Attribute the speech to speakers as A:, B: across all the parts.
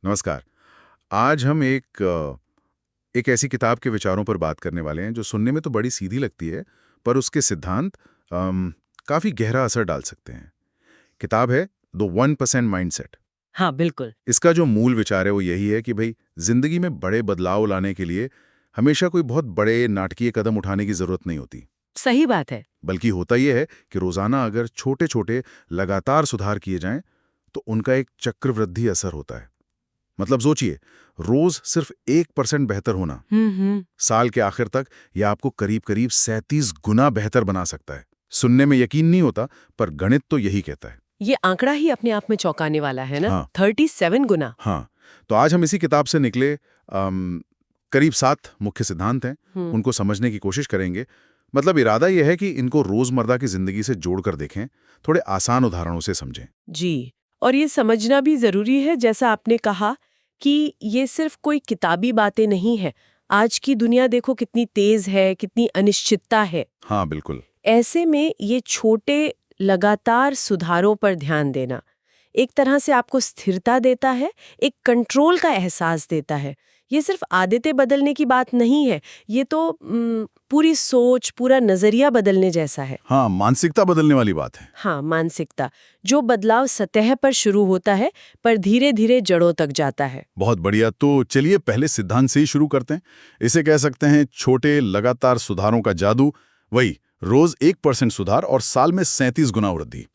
A: नमस्कार। आज हम एक ऐसी किताब के विचारों पर बात करने वाले हैं जो सुनने में तो बड़ी सीधी लगती है, पर उसके सिद्धांत काफ़ी गहरा असर डाल सकते हैं। किताब है द 1% माइंडसेट।
B: हाँ, बिल्कुल।
A: इसका जो मूल विचार है वो यही है कि भाई जिंदगी में बड़े बदलाव लाने के लिए हमेशा कोई बहुत बड़े नाटकीय कदम उठाने की जरूरत नहीं होती,
B: सही बात है।
A: बल्कि होता यह है कि रोजाना अगर छोटे छोटे लगातार सुधार किए जाएं तो उनका एक चक्रवृद्धि असर होता है। मतलब सोचिए, रोज सिर्फ 1% बेहतर होना साल के आखिर तक यह आपको करीब करीब 37 गुना बेहतर बना सकता है। सुनने में यकीन नहीं होता, पर गणित तो यही कहता है।
B: ये आंकड़ा ही अपने आप में चौंकाने वाला है ना।
A: हाँ
B: 37 गुना।
A: हाँ। तो आज हम इसी किताब से निकले करीब 7 मुख्य सिद्धांत हैं, उनको समझने की कोशिश करेंगे। मतलब इरादा यह है कि इनको रोजमर्रा की जिंदगी से जोड़कर देखें, थोड़े आसान उदाहरणों से समझें।
B: जी, और ये समझना भी जरूरी है, जैसा आपने कहा, कि ये सिर्फ कोई किताबी बातें नहीं है। आज की दुनिया देखो कितनी तेज है, कितनी अनिश्चितता है।
A: हाँ बिल्कुल।
B: ऐसे में ये छोटे लगातार सुधारों पर ध्यान देना एक तरह से आपको स्थिरता देता है, एक कंट्रोल का एहसास देता है। ये सिर्फ आदतें बदलने की बात नहीं है, ये तो पूरी सोच, पूरा नजरिया बदलने जैसा है।
A: हाँ, मानसिकता बदलने वाली बात है।
B: हाँ, मानसिकता। जो बदलाव सतह पर शुरू होता है पर धीरे धीरे जड़ों तक जाता है।
A: बहुत बढ़िया। तो चलिए पहले सिद्धांत से ही शुरू करते हैं। इसे कह सकते हैं छोटे लगातार सुधारों का जादू। वही रोज 1% सुधार और साल में 37 गुना वृद्धि।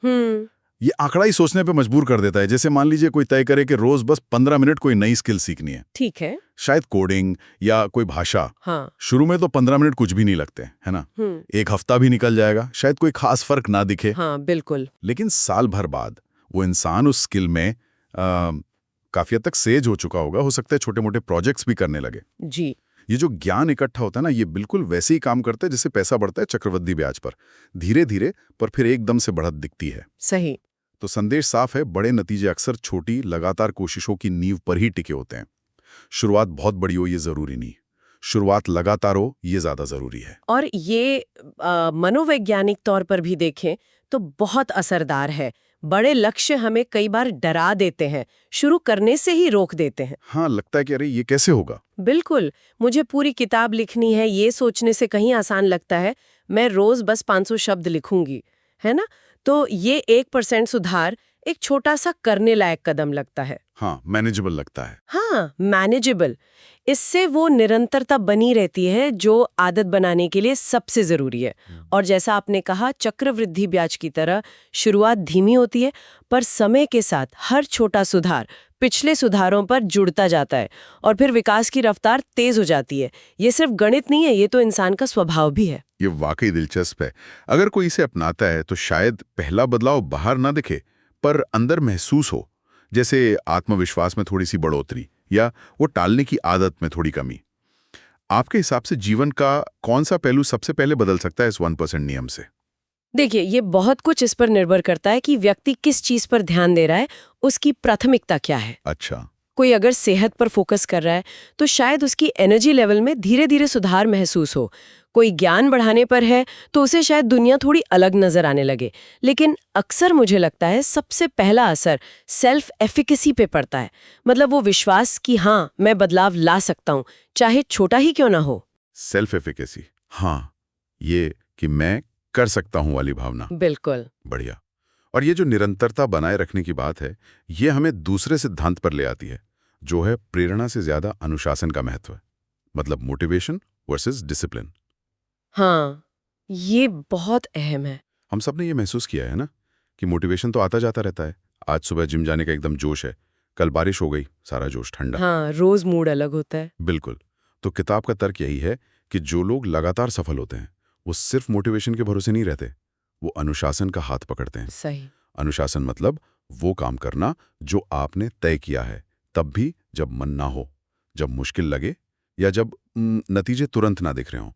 A: ये आंकड़ा ही सोचने पे मजबूर कर देता है। जैसे मान लीजिए कोई तय करे कि रोज बस 15 मिनट कोई नई स्किल सीखनी है।
B: ठीक है।
A: शायद कोडिंग या कोई भाषा।
B: हाँ।
A: शुरू में तो 15 मिनट कुछ भी नहीं लगते, है ना। एक हफ्ता भी निकल जाएगा, शायद कोई खास फर्क ना दिखे।
B: हाँ, बिल्कुल।
A: लेकिन साल भर बाद वो इंसान उस स्किल में काफी हद तक सेज हो चुका होगा। हो सकता है छोटे मोटे प्रोजेक्ट्स भी करने लगे।
B: जी।
A: ये जो ज्ञान इकट्ठा होता है ना, ये बिल्कुल वैसे ही काम करता है जैसे पैसा बढ़ता है चक्रवृद्धि ब्याज पर, धीरे धीरे, पर फिर एकदम से बढ़त दिखती है।
B: सही।
A: तो संदेश साफ है, बड़े नतीजे अक्सर छोटी लगातार कोशिशों की नींव पर ही टिके होते हैं। शुरुआत बहुत बड़ी हो ये जरूरी नहीं, शुरुआत लगातार हो ये ज्यादा जरूरी है।
B: और ये मनोवैज्ञानिक तौर पर भी देखें तो बहुत असरदार है। बड़े लक्ष्य हमें कई बार डरा देते हैं, शुरू करने से ही रोक देते हैं।
A: हाँ, लगता है कि अरे ये कैसे होगा।
B: बिल्कुल। मुझे पूरी किताब लिखनी है, ये सोचने से कहीं आसान लगता है मैं रोज बस 500 शब्द लिखूंगी, है ना। तो ये 1% सुधार एक छोटा सा करने लायक कदम लगता है।
A: हाँ, मैनेजेबल लगता है।
B: हाँ, मैनेजेबल। इससे वो निरंतरता बनी रहती है जो आदत बनाने के लिए सबसे जरूरी है। और जैसा आपने कहा, चक्रवृद्धि ब्याज की तरह शुरुआत धीमी होती है, पर समय के साथ हर छोटा सुधार पिछले सुधारों पर जुड़ता जाता है और फिर विकास की रफ्तार तेज हो जाती है। ये सिर्फ गणित नहीं है, ये तो इंसान का स्वभाव भी है।
A: ये वाकई दिलचस्प है। अगर कोई इसे अपनाता है तो शायद पहला बदलाव बाहर ना दिखे, पर अंदर महसूस हो, जैसे आत्मविश्वास में थोड़ी सी बढ़ोतरी या वो टालने की आदत में थोड़ी कमी। आपके हिसाब से जीवन का कौन सा पहलू सबसे पहले बदल सकता है इस 1% नियम से?
B: देखिए, ये बहुत कुछ इस पर निर्भर करता है कि व्यक्ति किस चीज पर ध्यान दे रहा है, उसकी प्राथमिकता क्या है।
A: अच्छा।
B: कोई अगर सेहत पर फोकस कर रहा है तो शायद उसकी एनर्जी लेवल में धीरे धीरे सुधार महसूस हो। कोई ज्ञान बढ़ाने पर है तो उसे शायद दुनिया थोड़ी अलग नजर आने लगे। लेकिन अक्सर मुझे लगता है सबसे पहला असर सेल्फ एफिकेसी पे पड़ता है। मतलब वो विश्वास कि हाँ, मैं बदलाव ला सकता हूँ, चाहे छोटा ही क्यों ना हो।
A: सेल्फ एफिकेसी, हाँ, ये कि मैं कर सकता हूं वाली भावना।
B: बिल्कुल।
A: बढ़िया। और ये जो निरंतरता बनाए रखने की बात है, ये हमें दूसरे सिद्धांत पर ले आती है, जो है प्रेरणा से ज्यादा अनुशासन का महत्व। मतलब मोटिवेशन वर्सेस डिसिप्लिन।
B: हाँ, ये बहुत अहम है।
A: हम सब ने ये महसूस किया है ना कि मोटिवेशन तो आता जाता रहता है। आज सुबह जिम जाने का एकदम जोश है, कल बारिश हो गई, सारा जोश ठंडा।
B: हाँ, रोज मूड अलग होता है।
A: बिल्कुल। तो किताब का तर्क यही है कि जो लोग लगातार सफल होते हैं वो सिर्फ मोटिवेशन के भरोसे नहीं रहते, वो अनुशासन का हाथ पकड़ते हैं।
B: सही।
A: अनुशासन मतलब वो काम करना जो आपने तय किया है, तब भी जब मन ना हो, जब मुश्किल लगे या जब नतीजे तुरंत ना दिख रहे हों।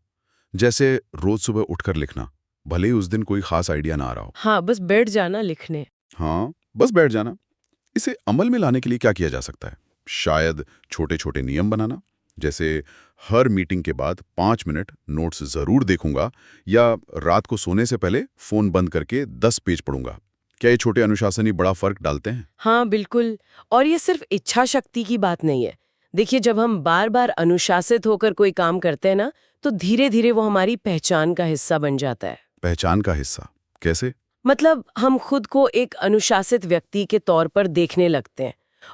A: जैसे रोज सुबह उठकर लिखना, भले ही उस दिन कोई खास आइडिया ना आ रहा हो।
B: हाँ, बस बैठ जाना लिखने।
A: हाँ, बस बैठ जाना। इसे अमल में लाने के लिए क्या किया जा सकता है? शायद छोटे छोटे नियम बनाना, जैसे हर मीटिंग के बाद 5 मिनट नोट्स जरूर देखूंगा, या रात को सोने से पहले फोन बंद करके 10 पेज पढ़ूंगा। क्या ये छोटे अनुशासन ही बड़ा फर्क डालते हैं?
B: हाँ बिल्कुल। और ये सिर्फ इच्छा शक्ति की बात नहीं है। देखिए, जब हम बार बार अनुशासित होकर कोई काम करते हैं ना, तो धीरे धीरे वो हमारी पहचान का हिस्सा बन जाता है।
A: पहचान का हिस्सा कैसे?
B: मतलब हम खुद को एक अनुशासित व्यक्ति के तौर पर देखने लगते हैं,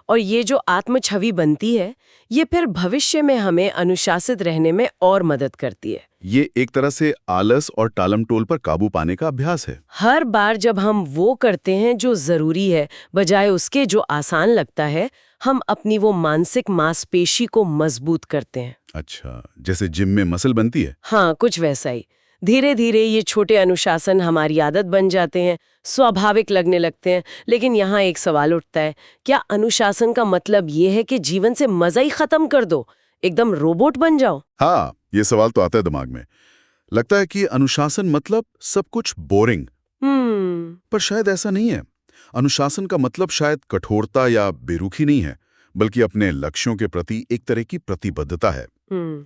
B: और ये जो आत्म छवि बनती है, ये फिर भविष्य में हमें अनुशासित रहने में और मदद करती है।
A: ये एक तरह से आलस और टालमटोल पर काबू पाने का अभ्यास है।
B: हर बार जब हम वो करते हैं जो जरूरी है, बजाय उसके जो आसान लगता है, हम अपनी वो मानसिक मांसपेशी को मजबूत करते हैं।
A: अच्छा, जैसे जिम में मसल बनती है।
B: हाँ, कुछ वैसा ही। धीरे धीरे ये छोटे अनुशासन हमारी आदत बन जाते हैं, स्वाभाविक लगने लगते हैं। लेकिन यहाँ एक सवाल उठता है, क्या अनुशासन का मतलब ये है कि जीवन से मजा ही खत्म कर दो, एकदम रोबोट बन जाओ?
A: हाँ, ये सवाल तो आता है दिमाग में। लगता है कि अनुशासन मतलब सब कुछ बोरिंग। पर शायद ऐसा नहीं है। अनुशासन का मतलब शायद कठोरता या बेरुखी नहीं है, बल्कि अपने लक्ष्यों के प्रति एक तरह की प्रतिबद्धता है।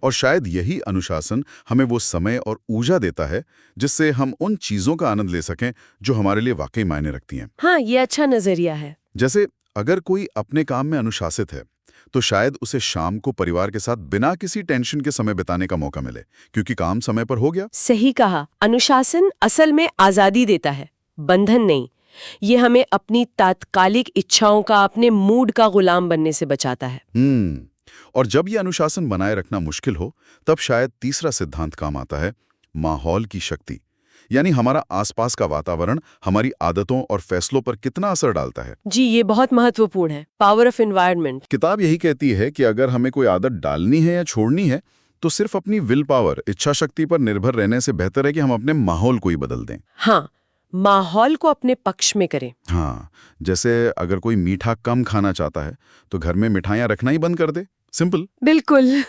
A: और शायद यही अनुशासन हमें वो समय और ऊर्जा देता है जिससे हम उन चीजों का आनंद ले सकें जो हमारे लिए वाकई मायने रखती हैं।
B: हाँ, ये अच्छा नजरिया है।
A: जैसे अगर कोई अपने काम में अनुशासित है, तो शायद उसे शाम को परिवार के साथ बिना किसी टेंशन के समय बिताने का मौका मिले, क्योंकि काम समय पर हो गया।
B: सही कहा। अनुशासन असल में आजादी देता है, बंधन नहीं। ये हमें अपनी तात्कालिक इच्छाओं का, अपने मूड का गुलाम बनने से बचाता है।
A: और जब ये अनुशासन बनाए रखना मुश्किल हो, तब शायद तीसरा सिद्धांत काम आता है, माहौल की शक्ति। यानी हमारा आसपास का वातावरण हमारी आदतों और फैसलों पर कितना असर डालता है।
B: जी, ये बहुत महत्वपूर्ण है। Power of environment.
A: किताब यही कहती है कि अगर हमें कोई आदत डालनी है या छोड़नी है, तो सिर्फ अपनी विल पावर, इच्छा शक्ति पर निर्भर रहने से बेहतर है कि हम अपने माहौल को ही बदल दें।
B: हाँ, माहौल को अपने पक्ष में करें।
A: हाँ, जैसे अगर कोई मीठा कम खाना चाहता है, तो घर में मिठाइयाँ रखना ही बंद कर दे। सिंपल।
B: बिल्कुल।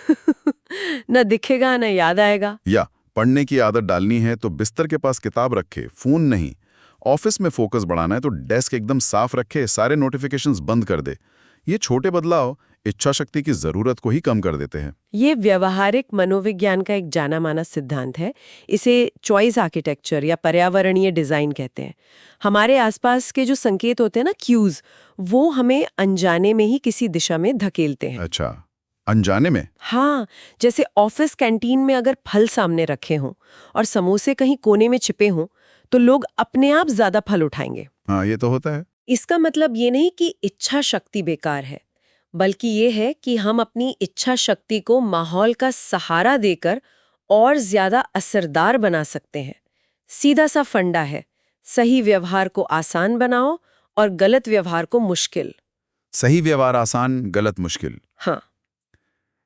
B: न दिखेगा न याद आएगा।
A: या पढ़ने की आदत डालनी है तो बिस्तर के पास किताब रखे, फोन नहीं। ऑफिस में फोकस बढ़ाना है तो डेस्क एकदम साफ रखे, सारे नोटिफिकेशंस बंद कर दे। ये छोटे बदलाव इच्छा शक्ति की जरूरत को ही कम कर देते हैं।
B: ये व्यवहारिक मनोविज्ञान का एक जाना माना सिद्धांत है। इसे चॉइस आर्किटेक्चर या पर्यावरणीय डिजाइन कहते हैं। हमारे आसपास के जो संकेत होते हैं ना, क्यूज, वो हमें अनजाने में ही किसी दिशा में धकेलते हैं।
A: अच्छा, अनजाने में?
B: हाँ, जैसे ऑफिस कैंटीन में अगर फल सामने रखे हों और समोसे कहीं कोने में छिपे हों, तो लोग अपने आप ज्यादा फल उठाएंगे।
A: हाँ, ये तो होता है।
B: इसका मतलब ये नहीं कि इच्छा शक्ति बेकार है, बल्कि ये है कि हम अपनी इच्छा शक्ति को माहौल का सहारा देकर और ज्यादा असरदार बना सकते हैं। सीधा सा फंडा है, सही व्यवहार को आसान बनाओ और गलत व्यवहार को मुश्किल।
A: सही व्यवहार आसान, गलत मुश्किल।
B: हाँ।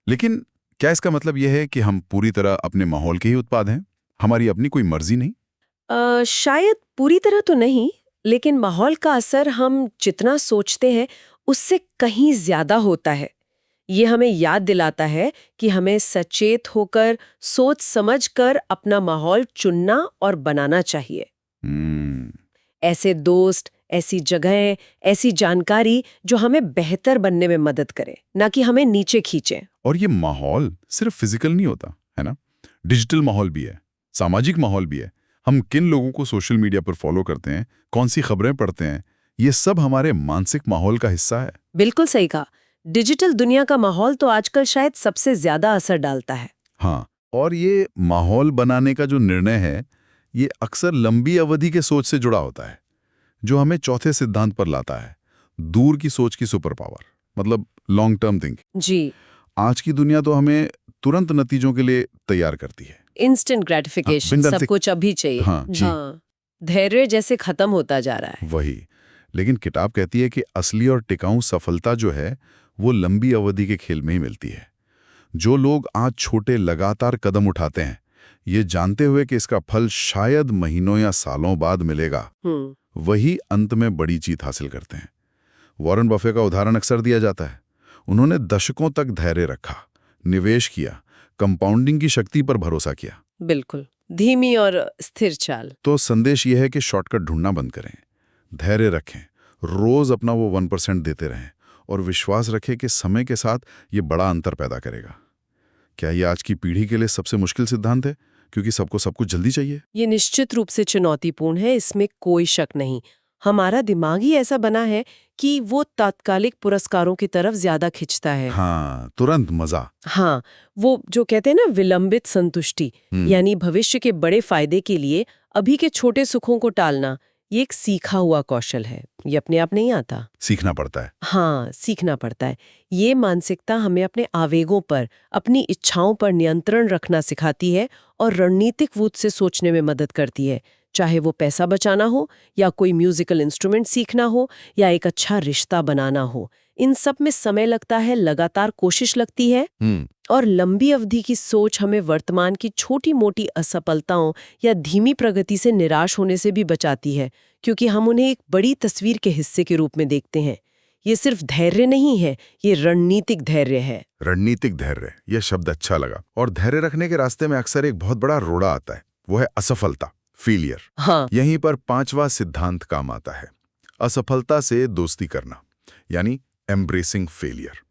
A: लेकिन क्या इसका मतलब यह है कि हम पूरी तरह अपने माहौल के ही उत्पाद हैं, हमारी अपनी कोई मर्जी नहीं?
B: शायद पूरी तरह तो नहीं, लेकिन माहौल का असर हम जितना सोचते हैं उससे कहीं ज्यादा होता है। ये हमें याद दिलाता है कि हमें सचेत होकर, सोच समझकर अपना माहौल चुनना और बनाना चाहिए। ऐसे दोस्त, ऐसी जगहें, ऐसी जानकारी जो हमें बेहतर बनने में मदद करे, ना कि हमें नीचे खींचे।
A: और ये माहौल सिर्फ फिजिकल नहीं होता है ना, डिजिटल माहौल भी है, सामाजिक माहौल भी है। हम किन लोगों को सोशल मीडिया पर फॉलो करते हैं, कौन सी खबरें पढ़ते हैं, ये सब हमारे मानसिक माहौल का हिस्सा है।
B: बिल्कुल सही कहा। डिजिटल दुनिया का माहौल तो आजकल शायद सबसे ज्यादा असर डालता है।
A: हाँ, और ये माहौल बनाने का जो निर्णय है, ये अक्सर लंबी अवधि के सोच से जुड़ा होता है, जो हमें चौथे सिद्धांत पर लाता है, दूर की सोच की सुपर पावर, मतलब लॉन्ग टर्म थिंकिंग।
B: जी।
A: आज की दुनिया तो हमें तुरंत नतीजों के लिए तैयार करती है।
B: इंस्टेंट ग्रेटिफिकेशन, सब कुछ अभी चाहिए।
A: हाँ, जी।
B: धैर्य जैसे खत्म होता जा रहा है।
A: वही। लेकिन किताब कहती है कि असली और टिकाऊ सफलता जो है, वो लंबी अवधि के खेल में ही मिलती है। जो लोग आज छोटे लगातार कदम उठाते हैं, ये जानते हुए कि इसका फल शायद महीनों या सालों बाद मिलेगा, वही अंत में बड़ी जीत हासिल करते हैं। वॉरेन बफे का उदाहरण अक्सर दिया जाता है। उन्होंने दशकों तक धैर्य रखा, निवेश किया, कंपाउंडिंग की शक्ति पर भरोसा किया।
B: बिल्कुल, धीमी और स्थिर चाल।
A: तो संदेश यह है कि शॉर्टकट ढूंढना बंद करें, धैर्य रखें, रोज अपना वो 1% देते रहें और विश्वास रखें कि समय के साथ ये बड़ा अंतर पैदा करेगा। क्या ये आज की पीढ़ी के लिए सबसे मुश्किल सिद्धांत है, क्योंकि सबको सब कुछ जल्दी चाहिए?
B: ये निश्चित रूप से चुनौतीपूर्ण है, इसमें कोई शक नहीं। हमारा दिमाग ही ऐसा बना है कि वो तात्कालिक पुरस्कारों की तरफ ज्यादा खिंचता है।
A: हाँ, तुरंत मजा।
B: हाँ, वो जो कहते हैं ना विलंबित संतुष्टि, यानी भविष्य के बड़े फायदे के लिए अभी के छोटे सुखों को टालना, ये एक सीखा हुआ कौशल है। ये अपने आप नहीं आता,
A: सीखना पड़ता है।
B: हाँ, सीखना पड़ता है। ये मानसिकता हमें अपने आवेगों पर, अपनी इच्छाओं पर नियंत्रण रखना सिखाती है और रणनीतिक रूप से सोचने में मदद करती है। चाहे वो पैसा बचाना हो, या कोई म्यूजिकल इंस्ट्रूमेंट सीखना हो, या एक अच्छा रिश्ता बनाना हो, इन सब में समय लगता है, लगातार कोशिश लगती है। और लंबी अवधि की सोच हमें वर्तमान की छोटी मोटी असफलताओं या धीमी प्रगति से निराश होने से भी बचाती है, क्योंकि हम उन्हें एक बड़ी तस्वीर के हिस्से के रूप में देखते हैं। ये सिर्फ धैर्य नहीं है, ये रणनीतिक धैर्य है।
A: रणनीतिक धैर्य, यह शब्द अच्छा लगा। और धैर्य रखने के रास्ते में अक्सर एक बहुत बड़ा रोड़ा आता है, वो है असफलता, फेलियर।
B: हाँ,
A: यहीं पर 5वां सिद्धांत काम आता है, असफलता से दोस्ती करना, यानी एम्ब्रेसिंग फेलियर।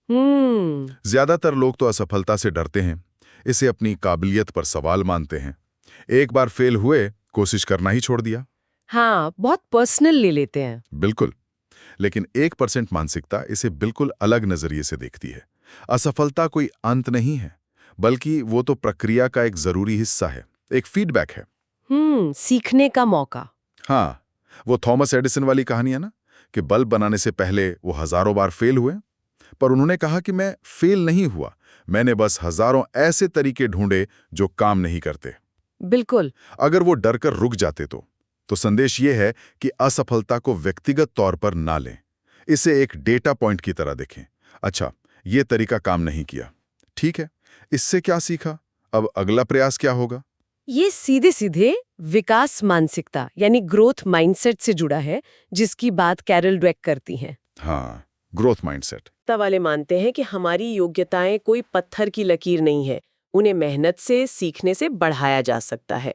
A: ज्यादातर लोग तो असफलता से डरते हैं, इसे अपनी काबिलियत पर सवाल मानते हैं। एक बार फेल हुए, कोशिश करना ही छोड़ दिया।
B: हाँ, बहुत पर्सनल ले लेते हैं।
A: बिल्कुल। लेकिन 1% मानसिकता इसे बिल्कुल अलग नजरिए से देखती है। असफलता कोई अंत नहीं है, बल्कि वो तो प्रक्रिया का एक जरूरी हिस्सा है, एक फीडबैक है।
B: सीखने का मौका।
A: हाँ, वो थॉमस एडिसन वाली कहानी है ना, कि बल्ब बनाने से पहले वो हजारों बार फेल हुए, पर उन्होंने कहा कि मैं फेल नहीं हुआ, मैंने बस हजारों ऐसे तरीके ढूंढे जो काम नहीं करते।
B: बिल्कुल।
A: अगर वो डरकर रुक जाते तो संदेश ये है कि असफलता को व्यक्तिगत तौर पर ना लें, इसे एक डेटा पॉइंट की तरह देखें। अच्छा, ये तरीका काम नहीं किया, ठीक है, इससे क्या सीखा, अब अगला प्रयास क्या होगा।
B: ये सीधे सीधे विकास मानसिकता यानी ग्रोथ माइंडसेट से जुड़ा है, जिसकी बात कैरल ड्वेक करती हैं।
A: हाँ, ग्रोथ माइंडसेट।
B: वाले मानते हैं कि हमारी योग्यताएं कोई पत्थर की लकीर नहीं है, उन्हें मेहनत से, सीखने से बढ़ाया जा सकता है।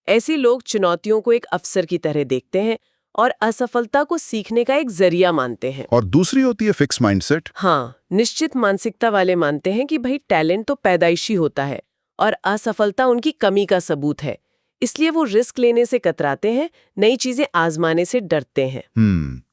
B: ऐसे लोग चुनौतियों को एक अवसर की तरह देखते हैं और असफलता को सीखने का एक जरिया मानते हैं।
A: और दूसरी होती है फिक्स माइंडसेट।
B: हाँ, निश्चित मानसिकता वाले मानते हैं कि भाई टैलेंट तो पैदाइशी होता है और असफलता उनकी कमी का सबूत है, इसलिए वो रिस्क लेने से कतराते हैं, नई चीजें आजमाने से डरते हैं।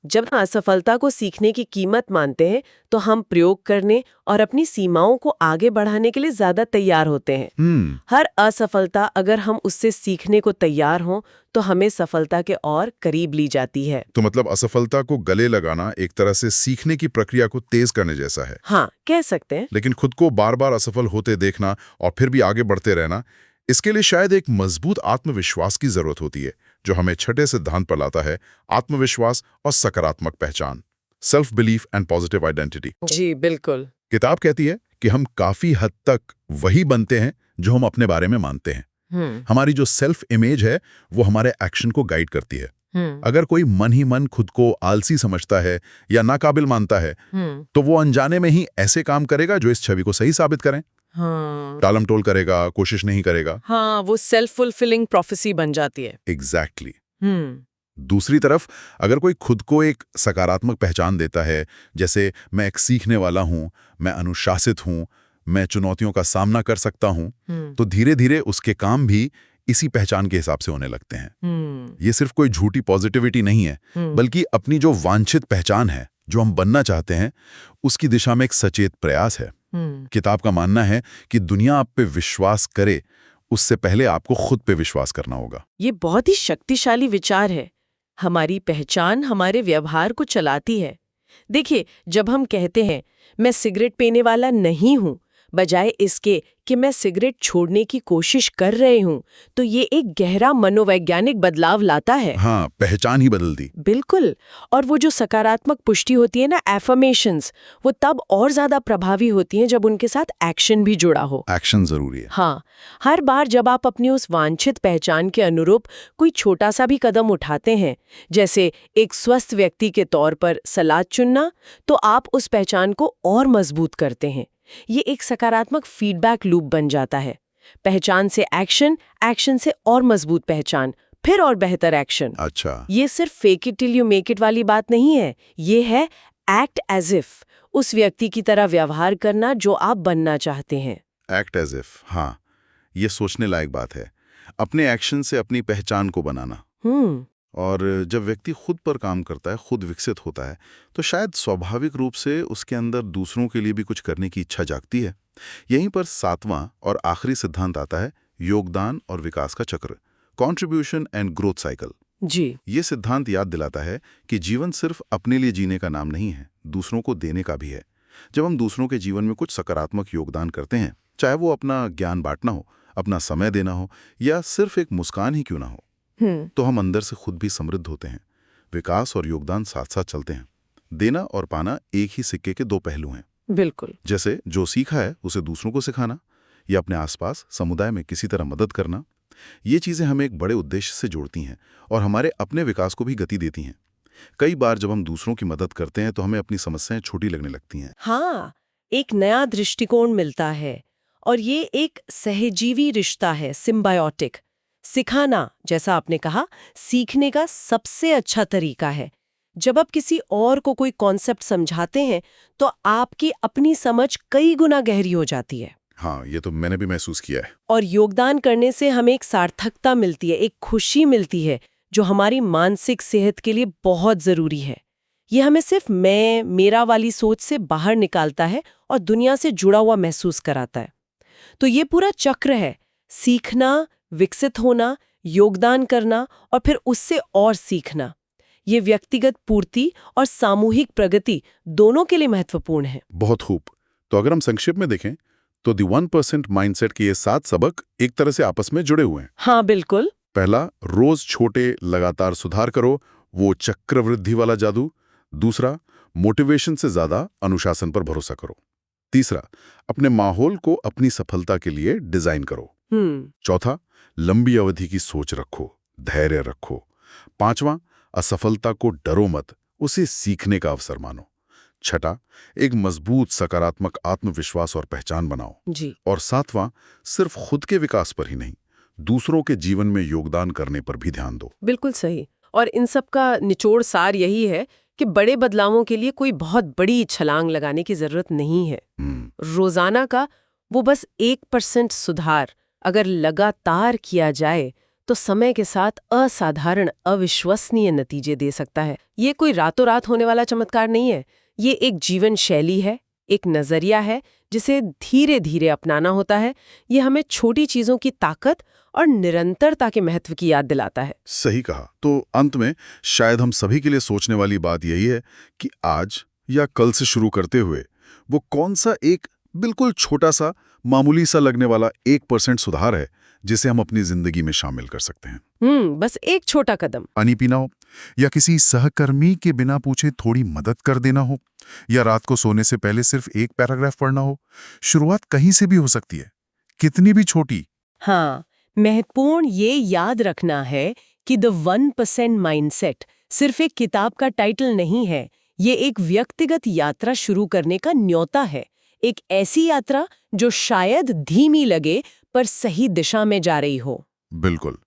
B: जब हम असफलता को सीखने की कीमत मानते हैं, तो हम प्रयोग करने और अपनी सीमाओं को आगे बढ़ाने के लिए ज्यादा तैयार होते हैं। हर असफलता, अगर हम उससे सीखने को तैयार हों, तो हमें सफलता के और करीब ली जाती है।
A: तो मतलब असफलता को गले लगाना एक तरह से सीखने की प्रक्रिया को तेज करने जैसा है।
B: हाँ, कह सकते हैं।
A: लेकिन खुद को बार बार असफल होते देखना और फिर भी आगे बढ़ते रहना, इसके लिए शायद एक मजबूत आत्मविश्वास की जरूरत होती है, जो हमें छठे सिद्धांत पर लाता है, आत्मविश्वास और सकारात्मक पहचान, self belief and positive identity.
B: जी बिल्कुल।
A: किताब कहती है कि हम काफी हद तक वही बनते हैं जो हम अपने बारे में मानते हैं। हमारी जो सेल्फ इमेज है वो हमारे एक्शन को गाइड करती है। अगर कोई मन ही मन खुद को आलसी समझता है या नाकाबिल मानता है, तो वो अनजाने में ही ऐसे काम करेगा जो इस छवि को सही साबित करें। टालम टोल करेगा, कोशिश नहीं करेगा।
B: हाँ, वो सेल्फ फुलफिलिंग प्रोफेसी बन जाती है।
A: एग्जैक्टली। दूसरी तरफ अगर कोई खुद को एक सकारात्मक पहचान देता है, जैसे मैं एक सीखने वाला हूं, मैं अनुशासित हूं, मैं चुनौतियों का सामना कर सकता हूं, तो धीरे धीरे उसके काम भी इसी पहचान के हिसाब से होने लगते हैं। ये सिर्फ कोई झूठी पॉजिटिविटी नहीं है, बल्कि अपनी जो वांछित पहचान है, जो हम बनना चाहते हैं, उसकी दिशा में एक सचेत प्रयास है। किताब का मानना है कि दुनिया आप पे विश्वास करे, उससे पहले आपको खुद पे विश्वास करना होगा।
B: ये बहुत ही शक्तिशाली विचार है। हमारी पहचान हमारे व्यवहार को चलाती है। देखिए, जब हम कहते हैं मैं सिगरेट पीने वाला नहीं हूं, बजाय इसके कि मैं सिगरेट छोड़ने की कोशिश कर रही हूं, तो ये एक गहरा मनोवैज्ञानिक बदलाव लाता है।
A: हाँ, पहचान ही बदल दी।
B: बिल्कुल। और वो जो सकारात्मक पुष्टि होती है ना, एफर्मेशंस, वो तब और ज्यादा प्रभावी होती हैं जब उनके साथ एक्शन भी जुड़ा हो।
A: एक्शन जरूरी है।
B: हाँ, हर बार जब आप अपनी उस वांछित पहचान के अनुरूप कोई छोटा सा भी कदम उठाते हैं, जैसे एक स्वस्थ व्यक्ति के तौर पर सलाद चुनना, तो आप उस पहचान को और मजबूत करते हैं। ये एक सकारात्मक फीडबैक लूप बन जाता है। पहचान से एक्शन, एक्शन से और मजबूत पहचान, फिर और बेहतर एक्शन।
A: अच्छा,
B: ये सिर्फ fake it till you make it वाली बात नहीं है। ये है एक्ट एज इफ, उस व्यक्ति की तरह व्यवहार करना जो आप बनना चाहते हैं।
A: एक्ट एज इफ, हाँ, ये सोचने लायक बात है। अपने एक्शन से अपनी पहचान को बनाना। और जब व्यक्ति खुद पर काम करता है, खुद विकसित होता है, तो शायद स्वाभाविक रूप से उसके अंदर दूसरों के लिए भी कुछ करने की इच्छा जागती है। यहीं पर 7वां और आखिरी सिद्धांत आता है, योगदान और विकास का चक्र, कॉन्ट्रीब्यूशन एंड ग्रोथ साइकिल।
B: जी।
A: ये सिद्धांत याद दिलाता है कि जीवन सिर्फ अपने लिए जीने का नाम नहीं है, दूसरों को देने का भी है। जब हम दूसरों के जीवन में कुछ सकारात्मक योगदान करते हैं, चाहे वो अपना ज्ञान बांटना हो, अपना समय देना हो, या सिर्फ एक मुस्कान ही क्यों ना हो, तो हम अंदर से खुद भी समृद्ध होते हैं। विकास और योगदान साथ साथ चलते हैं। देना और पाना एक ही सिक्के के दो पहलू हैं।
B: बिल्कुल।
A: जैसे जो सीखा है उसे दूसरों को सिखाना, या अपने आसपास समुदाय में किसी तरह मदद करना। ये चीजें हमें एक बड़े उद्देश्य से जोड़ती हैं और हमारे अपने विकास को भी गति देती हैं। कई बार जब हम दूसरों की मदद करते हैं तो हमें अपनी समस्याएं छोटी लगने लगती हैं।
B: हाँ, एक नया दृष्टिकोण मिलता है और ये एक सहजीवी रिश्ता है, सिम्बायोटिक। सिखाना, जैसा आपने कहा, सीखने का सबसे अच्छा तरीका है। जब आप किसी और को कोई कॉन्सेप्ट समझाते हैं तो आपकी अपनी समझ कई गुना गहरी हो जाती है।
A: हाँ, ये तो मैंने भी महसूस किया है।
B: और योगदान करने से हमें एक सार्थकता मिलती है, एक खुशी मिलती है, जो हमारी मानसिक सेहत के लिए बहुत जरूरी है। ये हमें सिर्फ मैं मेरा वाली सोच से बाहर निकालता है और दुनिया से जुड़ा हुआ महसूस कराता है। तो ये पूरा चक्र है, सीखना, विकसित होना, योगदान करना और फिर उससे और सीखना। ये व्यक्तिगत पूर्ति और सामूहिक प्रगति दोनों के लिए महत्वपूर्ण है।
A: बहुत खूब। तो अगर हम संक्षेप में देखें तो द 1% माइंडसेट के ये 7 सबक एक तरह से आपस में जुड़े हुए हैं।
B: हाँ, बिल्कुल।
A: पहला, रोज छोटे लगातार सुधार करो, वो चक्रवृद्धि वाला जादू। दूसरा, मोटिवेशन से ज्यादा अनुशासन पर भरोसा करो। तीसरा, अपने माहौल को अपनी सफलता के लिए डिजाइन करो। चौथा, लंबी अवधि की सोच रखो, धैर्य रखो। पांचवा, असफलता को डरो मत, उसे सीखने का अवसर मानो। छठा, एक मजबूत सकारात्मक आत्मविश्वास और पहचान बनाओ
B: जी।
A: और सातवां, सिर्फ खुद के विकास पर ही नहीं, दूसरों के जीवन में योगदान करने पर भी ध्यान दो।
B: बिल्कुल सही। और इन सब का निचोड़ सार यही है कि बड़े बदलावों के लिए कोई बहुत बड़ी छलांग लगाने की जरूरत नहीं है। रोजाना का वो बस 1% सुधार अगर लगातार किया जाए तो समय के साथ असाधारण, अविश्वसनीय नतीजे दे सकता है। ये कोई रातों रात होने वाला चमत्कार नहीं है। ये एक जीवन शैली है, एक नजरिया है जिसे धीरे धीरे अपनाना होता है। ये हमें छोटी चीजों की ताकत और निरंतरता के महत्व की याद दिलाता है।
A: सही कहा। तो अंत में शायद हम सभी के लिए सोचने वाली बात यही है कि आज या कल से शुरू करते हुए वो कौन सा एक बिल्कुल छोटा सा, मामूली सा लगने वाला 1% सुधार है जिसे हम अपनी जिंदगी में शामिल कर सकते हैं।
B: बस एक छोटा कदम।
A: पानी पीना हो, या किसी सहकर्मी के बिना पूछे थोड़ी मदद कर देना हो, या रात को सोने से पहले सिर्फ एक पैराग्राफ पढ़ना हो। शुरुआत कहीं से भी हो सकती है, कितनी भी छोटी।
B: हाँ, महत्वपूर्ण ये याद रखना है कि द 1% माइंडसेट सिर्फ एक किताब का टाइटल नहीं है। ये एक व्यक्तिगत यात्रा शुरू करने का न्योता है। एक ऐसी यात्रा जो शायद धीमी लगे पर सही दिशा में जा रही हो।
A: बिल्कुल।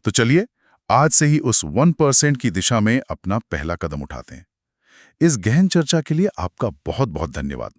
A: तो चलिए आज से ही उस 1% की दिशा में अपना पहला कदम उठाते हैं। इस गहन चर्चा के लिए आपका बहुत बहुत धन्यवाद।